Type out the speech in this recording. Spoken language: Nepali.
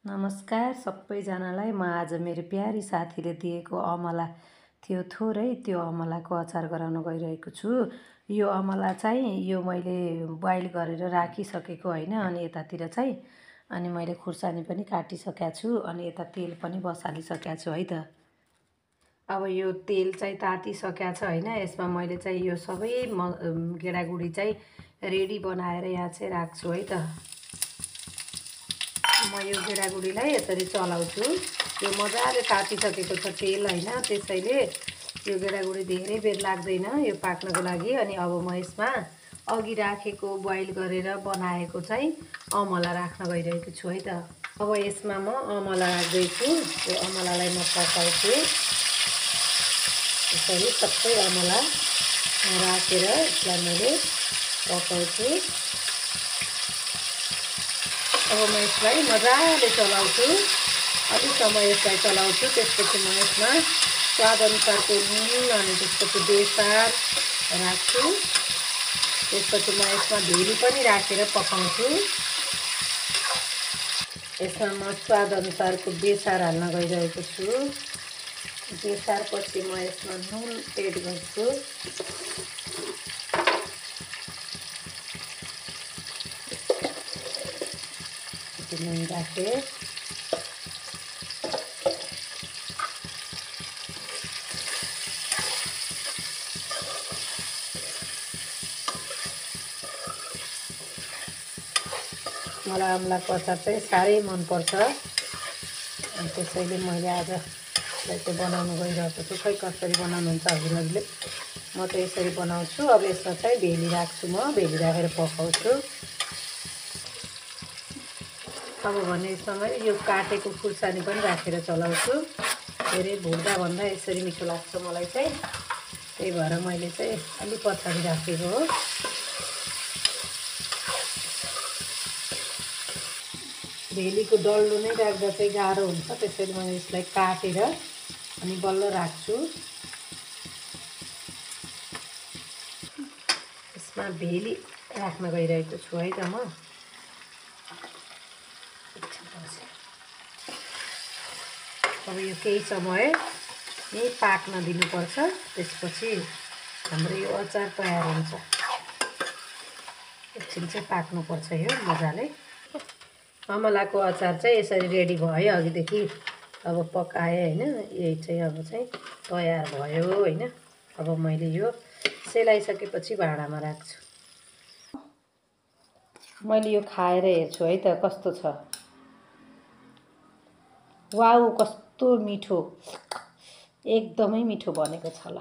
नमस्कार सबैजनालाई। म आज मेरो प्यारी साथीले दिएको अमला थियो थोरै, त्यो अमलाको अचार गराउन गइरहेको छु। यो अमला चाहिँ मैले बोइल गरेर राखिसकेको होइन। अनि यतातिर चाहिँ मैले खुर्सानी पनि काटिसकेको छु। अनि यता तेल पनि बसालिसकेको छु है त। अब यो तेल चाहिँ तातिसकेको छ होइन। यसमा मैले चाहिँ यो सबै गेडागुडी चाहिँ रेडी बनाएर यहाँ चाहिँ राख्छु है त। म यो गेडागुडीलाई यसरी चलाउँछु। यो मजाले तातिसकेको छ तेल होइन, त्यसैले यो गेडागुडी धेरै बेर लाग्दैन यो पाक्नको लागि। अनि अब म यसमा अघि राखेको बोइल गरेर बनाएको चाहिँ अमला राख्न गइरहेको छु है त। अब यसमा म अमला राख्दैछु। यो अमलालाई म पकाउँछु। यसरी सबै अमला राखेर यसलाई मैले पकाउँछु। अब म यसलाई मजाले चलाउँछु। अलिक समय यसलाई चलाउँछु। त्यसपछि म यसमा स्वादअनुसारको नुन अनि त्यसपछि बेसार राख्छु। त्यसपछि म यसमा भेली पनि राखेर पकाउँछु। यसमा म स्वादअनुसारको बेसार हाल्न गइरहेको छु। बेसारपछि म यसमा नुन एड गर्छु। नुन राखेँ। मलाई अमलाको अचार चाहिँ साह्रै मनपर्छ। अनि त्यसैले मैले आज चाहिँ बनाउनु गइरहेको छु। खै कसरी बनाउनुहुन्छ हजुरहरूले? म त यसरी बनाउँछु। अब यसमा चाहिँ भेली राख्छु। म भेली राखेर पकाउँछु। अब भने यसमा मैले यो काटेको खुर्सानी पनि राखेर चलाउँछु। धेरै भुट्दा भन्दा यसरी मिठो लाग्छ मलाई चाहिँ। त्यही भएर मैले चाहिँ अलि पछाडि राखेको हो। भेलीको डल्लो नै राख्दा चाहिँ गाह्रो हुन्छ, त्यसैले मैले यसलाई काटेर अनि बल्ल राख्छु। यसमा भेली राख्न गइरहेको छु है त म। अब यो केही समय यही पाक्न दिनुपर्छ। त्यसपछि हाम्रो यो अचार तयार हुन्छ। एकछिन चाहिँ पाक्नुपर्छ यो मजाले। अमलाको अचार चाहिँ यसरी रेडी भयो। अघिदेखि अब पकाएँ होइन। यही चाहिँ अब चाहिँ तयार भयो होइन। अब मैले यो सेलाइसकेपछि भाँडामा राख्छु। मैले यो खाएर हेर्छु है त कस्तो छ। वाउ, कस्तो मिठो, एकदमै मिठो बनेको छ ल।